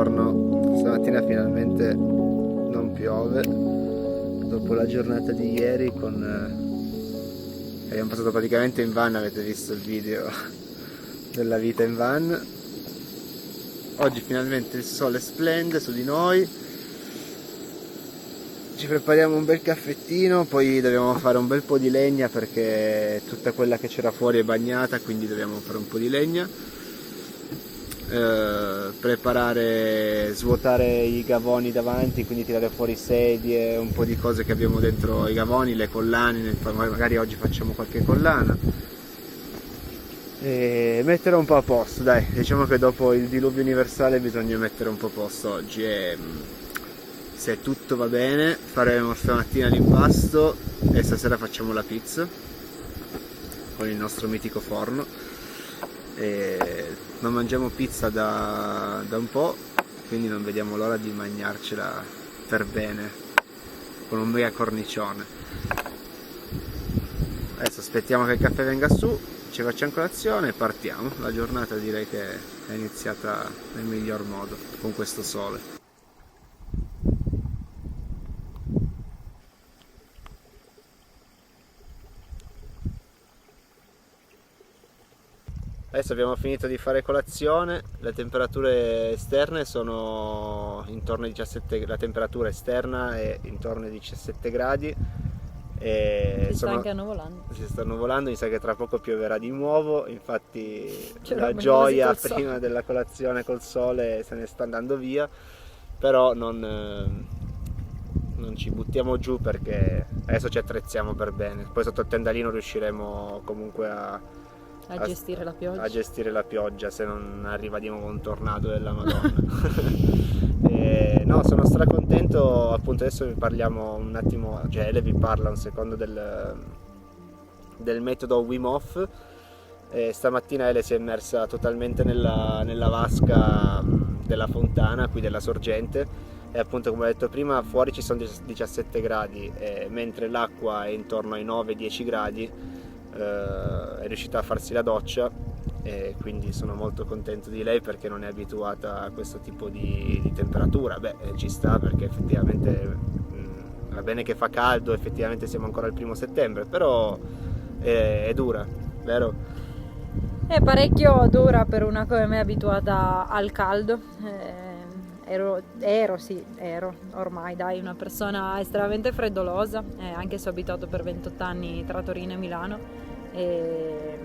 buongiorno. Stamattina finalmente non piove dopo la giornata di ieri abbiamo passato praticamente in van, avete visto il video della vita in van. Oggi finalmente il sole splende su di noi, ci prepariamo un bel caffettino, poi dobbiamo fare un bel po' di legna perché tutta quella che c'era fuori è bagnata, quindi dobbiamo fare un po' di legna. Preparare, svuotare i gavoni davanti, quindi tirare fuori sedie, un po' di cose che abbiamo dentro i gavoni, le collane, magari oggi facciamo qualche collana e mettere un po' a posto. Dai, diciamo che dopo il diluvio universale bisogna mettere un po' a posto oggi e se tutto va bene faremo stamattina l'impasto e stasera facciamo la pizza con il nostro mitico forno. E non mangiamo pizza da un po', quindi non vediamo l'ora di mangiarcela per bene con un mega cornicione. Adesso aspettiamo che il caffè venga su, ci facciamo colazione e partiamo. La giornata direi che è iniziata nel miglior modo con questo sole. Adesso abbiamo finito di fare colazione, le temperature esterne sono intorno ai 17, la temperatura esterna è intorno ai 17 gradi e si sta anche annuvolando. Si sta annuvolando, mi sa che tra poco pioverà di nuovo, infatti la la gioia prima della colazione col sole se ne sta andando via, però non ci buttiamo giù perché adesso ci attrezziamo per bene, poi sotto il tendalino riusciremo comunque a gestire la pioggia. A gestire la pioggia se non arriva di nuovo un tornado della Madonna. No, sono stracontento, appunto adesso vi parliamo un attimo, cioè Ele vi parla un secondo del metodo Wim Hof. Stamattina Ele si è immersa totalmente nella vasca della fontana, qui della sorgente, e appunto come ho detto prima fuori ci sono 17 gradi, mentre l'acqua è intorno ai 9-10 gradi. È riuscita a farsi la doccia e quindi sono molto contento di lei perché non è abituata a questo tipo di temperatura. Ci sta perché effettivamente va bene che fa caldo, effettivamente siamo ancora al 1° settembre, però è dura, vero? È parecchio dura per una come me abituata al caldo. Ero ormai una persona estremamente freddolosa, anche se ho abitato per 28 anni tra Torino e Milano e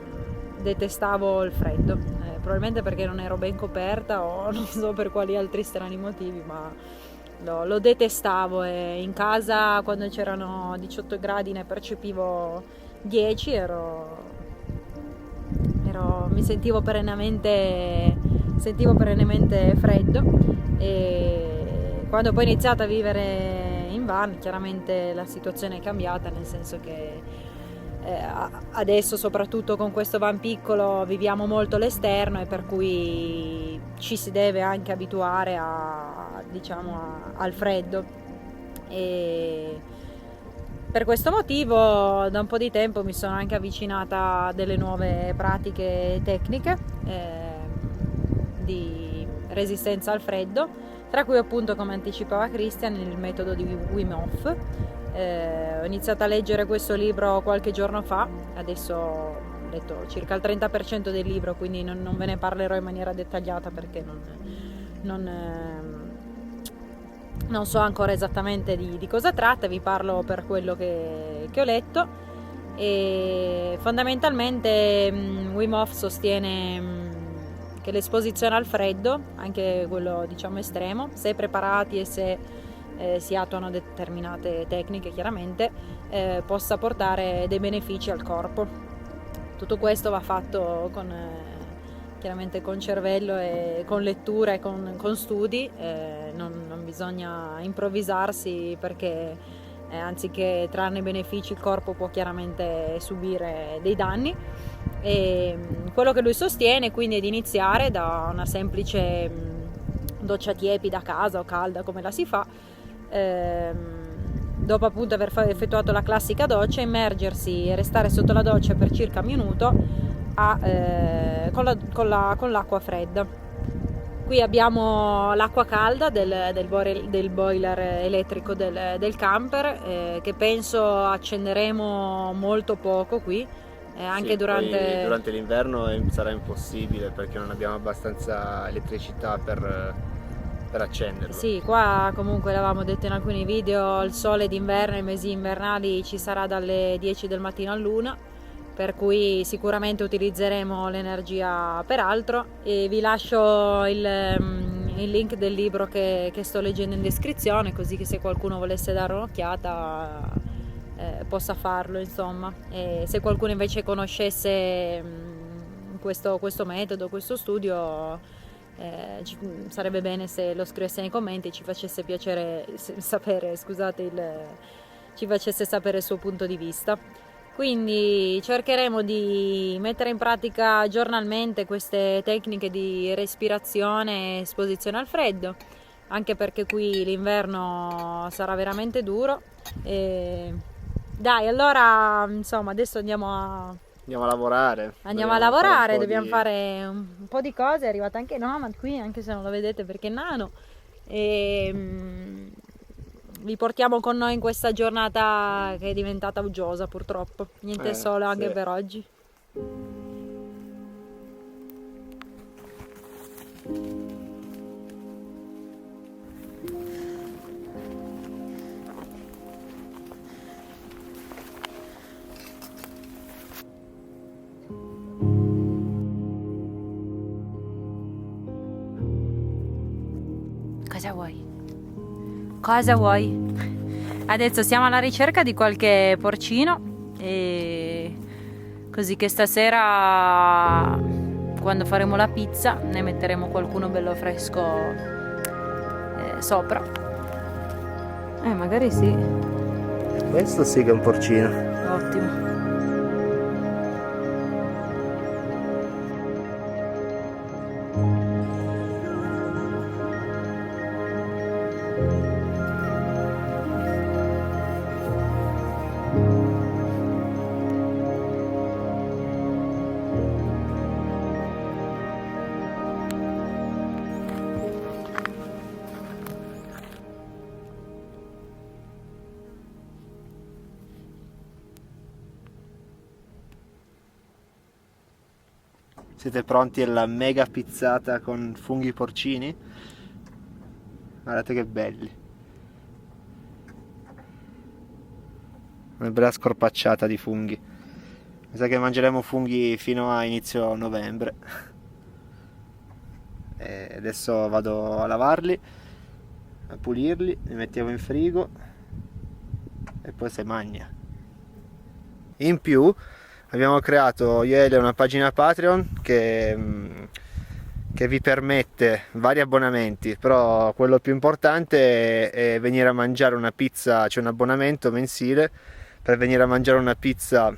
detestavo il freddo, probabilmente perché non ero ben coperta o non so per quali altri strani motivi, ma lo detestavo e in casa quando c'erano 18 gradi ne percepivo 10, mi sentivo perennemente freddo. E quando poi ho iniziato a vivere in van chiaramente la situazione è cambiata, nel senso che adesso soprattutto con questo van piccolo viviamo molto l'esterno e per cui ci si deve anche abituare al freddo, e per questo motivo da un po' di tempo mi sono anche avvicinata a delle nuove pratiche tecniche di resistenza al freddo, tra cui appunto, come anticipava Christian, il metodo di Wim Hof. Ho iniziato a leggere questo libro qualche giorno fa, adesso ho letto circa il 30% del libro, quindi non ve ne parlerò in maniera dettagliata perché non so ancora esattamente di cosa tratta, vi parlo per quello che ho letto. E fondamentalmente Wim Hof sostiene che l'esposizione al freddo, anche quello diciamo estremo, se preparati e se si attuano determinate tecniche chiaramente, possa portare dei benefici al corpo. Tutto questo va fatto chiaramente con cervello e con lettura e con studi, non bisogna improvvisarsi perché anziché trarne benefici il corpo può chiaramente subire dei danni. E quello che lui sostiene quindi è di iniziare da una semplice doccia tiepida a casa o calda come la si fa, dopo appunto aver effettuato la classica doccia, immergersi e restare sotto la doccia per circa un minuto con l'acqua fredda. Qui abbiamo l'acqua calda del boiler elettrico del camper, che penso accenderemo molto poco qui, anche Sì, durante... durante l'inverno sarà impossibile perché non abbiamo abbastanza elettricità per accenderlo. Sì, qua comunque l'avevamo detto in alcuni video, il sole d'inverno, i mesi invernali ci sarà dalle 10 del mattino all'1, per cui sicuramente utilizzeremo l'energia per altro, e vi lascio il link del libro che sto leggendo in descrizione, così che se qualcuno volesse dare un'occhiata possa farlo, insomma. E se qualcuno invece conoscesse questo metodo, questo studio, sarebbe bene se lo scrivesse nei commenti e ci facesse piacere sapere, ci facesse sapere il suo punto di vista. Quindi cercheremo di mettere in pratica giornalmente queste tecniche di respirazione e esposizione al freddo, anche perché qui l'inverno sarà veramente duro. Dai, allora insomma adesso andiamo a lavorare, dobbiamo fare un po' di cose. È arrivata anche Nomad qui, anche se non lo vedete perché è nano, e vi portiamo con noi in questa giornata che è diventata uggiosa purtroppo. Niente sole anche per oggi. Cosa vuoi? Cosa vuoi? Adesso siamo alla ricerca di qualche porcino, e così che stasera, quando faremo la pizza, ne metteremo qualcuno bello fresco sopra. Magari sì. Questo sì che è un porcino. Ottimo. Siete pronti alla mega pizzata con funghi porcini? Guardate che belli. Una bella scorpacciata di funghi. Mi sa che mangeremo funghi fino a inizio novembre. E adesso vado a lavarli, a pulirli, li mettiamo in frigo e poi si mangia. In più abbiamo creato io e Ele una pagina Patreon che vi permette vari abbonamenti, però quello più importante è venire a mangiare una pizza. C'è un abbonamento mensile per venire a mangiare una pizza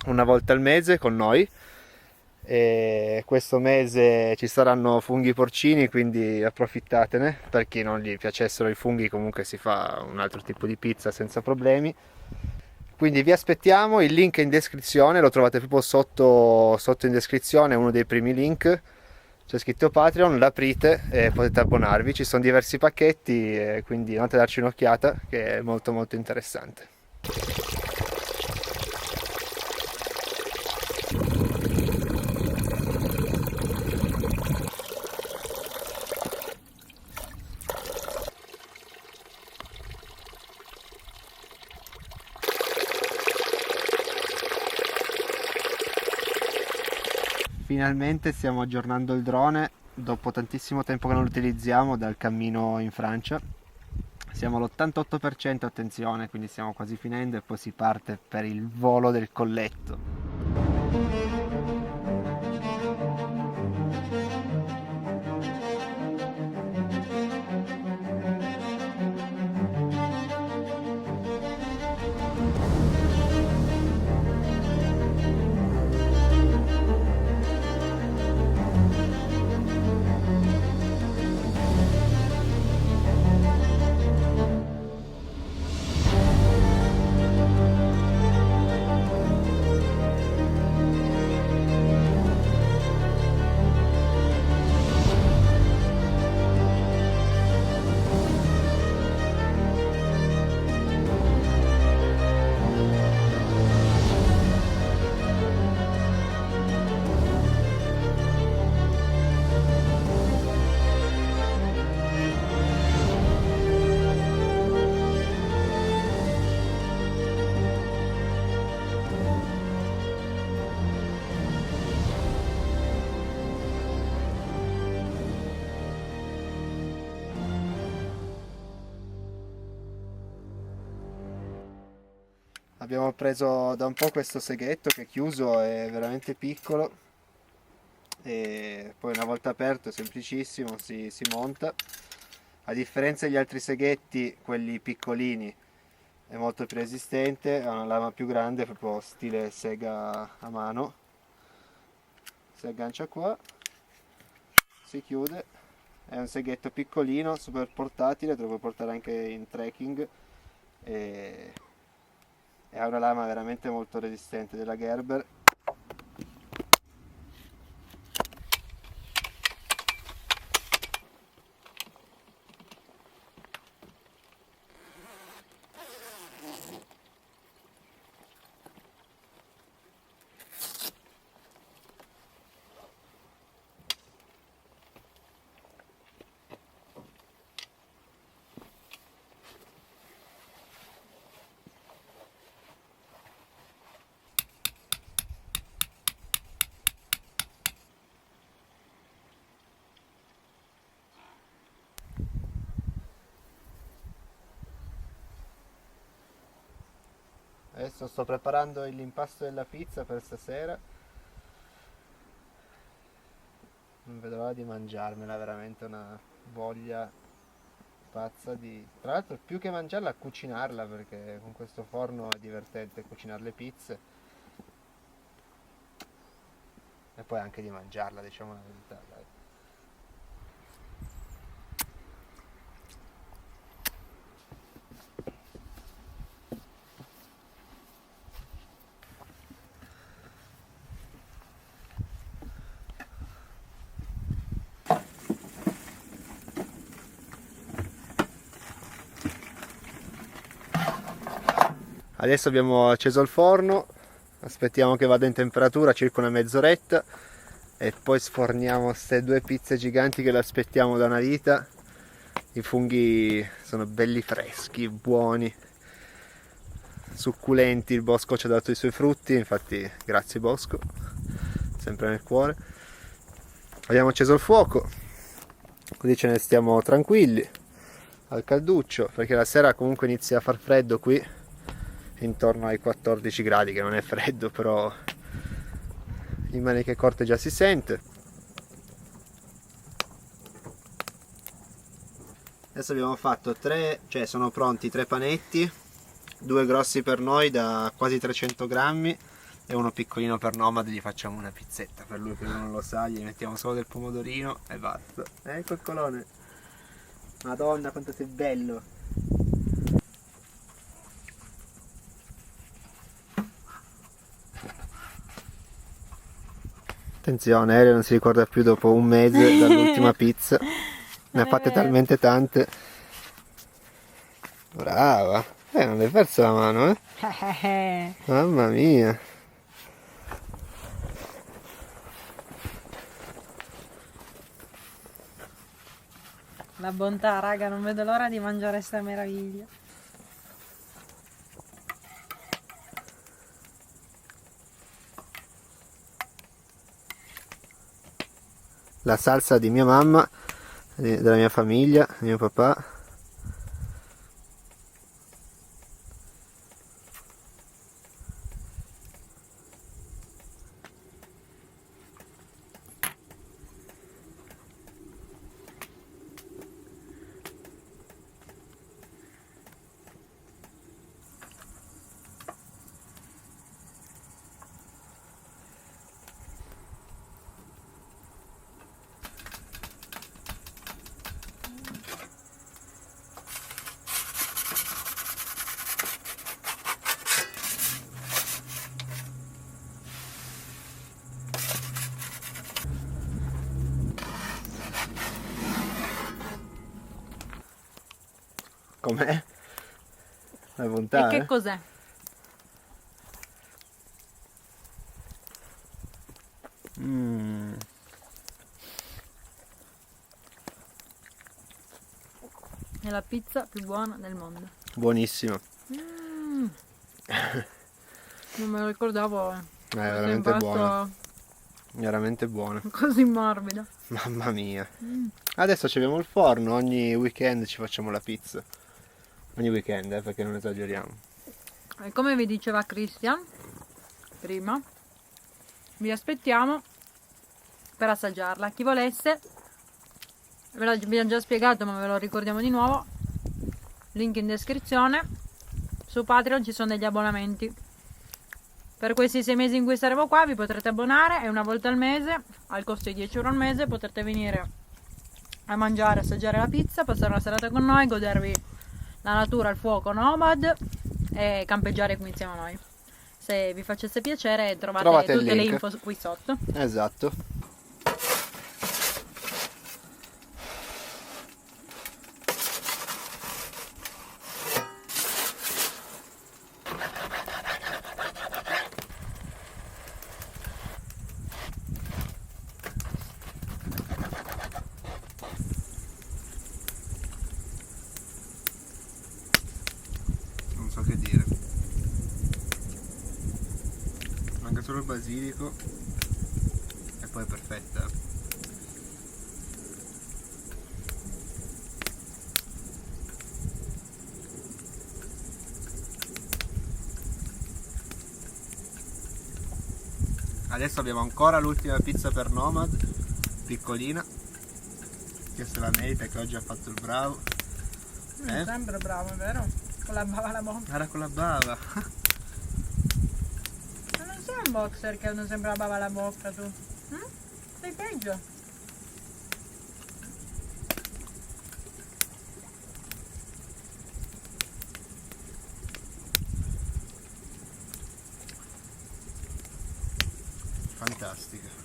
una volta al mese con noi, e questo mese ci saranno funghi porcini, quindi approfittatene. Per chi non gli piacessero i funghi, comunque si fa un altro tipo di pizza senza problemi. Quindi vi aspettiamo, il link è in descrizione, lo trovate proprio sotto in descrizione, è uno dei primi link, c'è scritto Patreon, l'aprite e potete abbonarvi. Ci sono diversi pacchetti, quindi andate a darci un'occhiata che è molto molto interessante. Finalmente stiamo aggiornando il drone dopo tantissimo tempo che non lo utilizziamo, dal cammino in Francia. Siamo all'88%, attenzione, quindi stiamo quasi finendo e poi si parte per il volo del colletto. Abbiamo preso da un po' questo seghetto che è chiuso, è veramente piccolo, e poi una volta aperto è semplicissimo, si monta. A differenza degli altri seghetti, quelli piccolini, è molto più resistente, ha una lama più grande, proprio stile sega a mano. Si aggancia qua, si chiude, è un seghetto piccolino, super portatile, te lo puoi portare anche in trekking, e ha una lama veramente molto resistente della Gerber. Adesso sto preparando l'impasto della pizza per stasera. Non vedo l'ora di mangiarmela, veramente una voglia pazza di... Tra l'altro più che mangiarla, cucinarla, perché con questo forno è divertente cucinare le pizze. E poi anche di mangiarla, diciamo la verità, dai. Adesso abbiamo acceso il forno, aspettiamo che vada in temperatura circa una mezz'oretta e poi sforniamo queste due pizze giganti che le aspettiamo da una vita. I funghi sono belli freschi, buoni, succulenti, il Bosco ci ha dato i suoi frutti, infatti grazie Bosco, sempre nel cuore. Abbiamo acceso il fuoco, così ce ne stiamo tranquilli al calduccio, perché la sera comunque inizia a far freddo qui, intorno ai 14 gradi, che non è freddo, però in maniche corte già si sente. Adesso abbiamo fatto cioè sono pronti 3 panetti, 2 grossi per noi da quasi 300 grammi e uno piccolino per Nomad. Gli facciamo una pizzetta, per lui che non lo sa, gli mettiamo solo del pomodorino e basta. Ecco il colone, madonna quanto sei bello. Attenzione, Elio non si ricorda più dopo un mese dall'ultima pizza. Ne ha fatte talmente tante. Brava. Non hai perso la mano, eh? Mamma mia. La bontà, raga, non vedo l'ora di mangiare sta meraviglia. La salsa di mia mamma, della mia famiglia, di mio papà. Com'è? La bontà, E che cos'è? È la pizza più buona del mondo. Buonissima. Non me lo ricordavo. È veramente buona. Veramente buona. Così morbida. Mamma mia. Adesso abbiamo il forno, ogni weekend ci facciamo la pizza. Ogni weekend, perché non esageriamo. E come vi diceva Christian prima, vi aspettiamo per assaggiarla. Chi volesse, ve l'abbiamo già spiegato ma ve lo ricordiamo di nuovo, link in descrizione. Su Patreon ci sono degli abbonamenti. Per questi 6 mesi in cui saremo qua vi potrete abbonare e una volta al mese, al costo di 10 euro al mese, potrete venire a mangiare, assaggiare la pizza, passare una serata con noi, godervi la natura, il fuoco nomad e campeggiare qui insieme a noi. Se vi facesse piacere trovate tutte le info qui sotto. Esatto. Non so che dire. Manca solo il basilico e poi è perfetta. Adesso abbiamo ancora l'ultima pizza per Nomad, piccolina, che se la merita, che oggi ha fatto il bravo. Sempre bravo, vero? Con la bava alla bocca. Era con la bava. Ma non sei un boxer che non sembra la bava alla bocca tu? Sei peggio. Fantastica.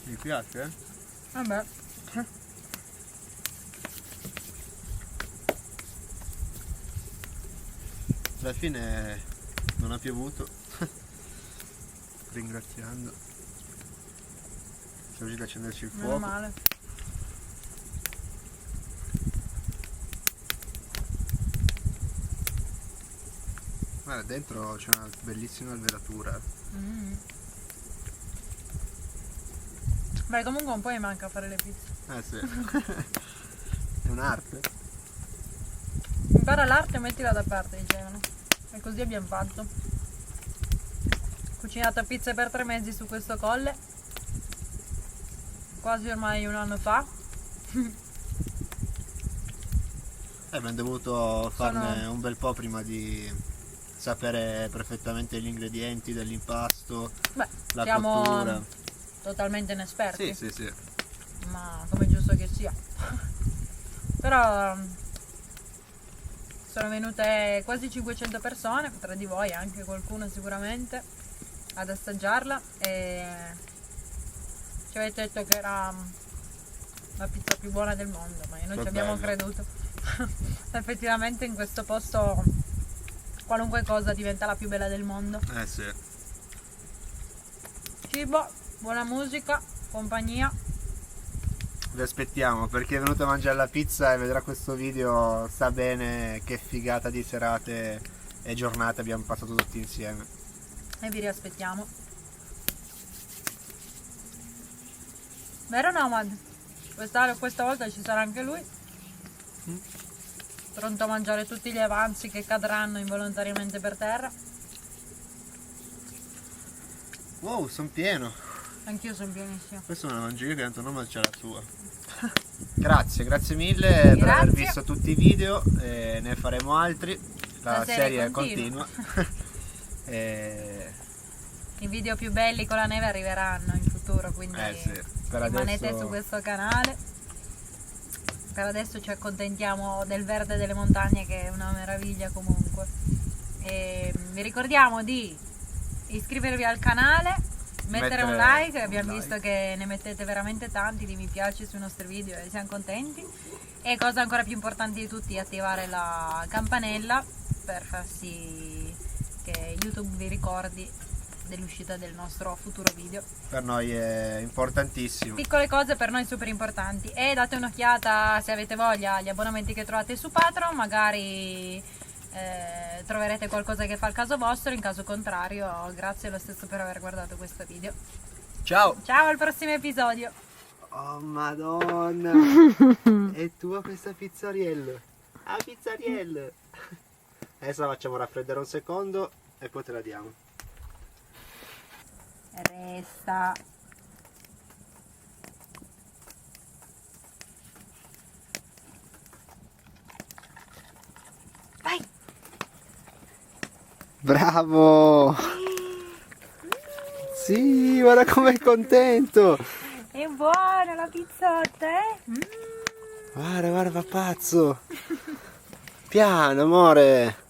Mi piace? Vabbè. Alla fine non ha piovuto. Ringraziando. Siamo riusciti ad accenderci il Meno fuoco. male. Guarda, dentro c'è una bellissima alveolatura. Beh, comunque un po' mi manca fare le pizze. Sì. È un'arte. Impara l'arte e mettila da parte, dicevano. E così abbiamo fatto. Cucinato pizze per 3 mesi su questo colle. Quasi ormai un anno fa. Abbiamo dovuto farne un bel po' prima di sapere perfettamente gli ingredienti dell'impasto, Beh, la siamo cottura. totalmente inesperti. Sì. Ma come è giusto che sia. Però sono venute quasi 500 persone, tra di voi anche qualcuno sicuramente, ad assaggiarla e ci avete detto che era la pizza più buona del mondo, ma noi ci abbiamo creduto. Effettivamente in questo posto qualunque cosa diventa la più bella del mondo. Sì. Cibo, buona musica, compagnia. Vi aspettiamo, per chi è venuto a mangiare la pizza e vedrà questo video sa bene che figata di serate e giornate abbiamo passato tutti insieme. E vi riaspettiamo. Vero Nomad? Questa volta ci sarà anche lui. Pronto a mangiare tutti gli avanzi che cadranno involontariamente per terra. Wow, sono pieno. Anch'io sono pienissimo. Questo me lo mangio io, che tanto non c'è la sua. Grazie mille per aver visto tutti i video, ne faremo altri. La serie continua. I video più belli con la neve arriveranno in futuro, quindi rimanete su questo canale. Per adesso ci accontentiamo del verde delle montagne, che è una meraviglia comunque. E vi ricordiamo di iscrivervi al canale, mettere un like, abbiamo visto che ne mettete veramente tanti di mi piace sui nostri video e siamo contenti. E cosa ancora più importante di tutti, attivare la campanella per far sì che YouTube vi ricordi dell'uscita del nostro futuro video. Per noi è importantissimo. Piccole cose per noi super importanti. E date un'occhiata, se avete voglia, agli abbonamenti che trovate su Patreon, magari troverete qualcosa che fa il caso vostro, in caso contrario grazie lo stesso per aver guardato questo video. Ciao! Ciao, al prossimo episodio! Oh madonna! È tua questa pizzariello! Ah, pizzariello! Adesso la facciamo raffreddare un secondo e poi te la diamo. Resta. Vai! Bravo! Sì, guarda com'è contento! È buona la pizzotta, eh? Guarda, va pazzo! Piano, amore!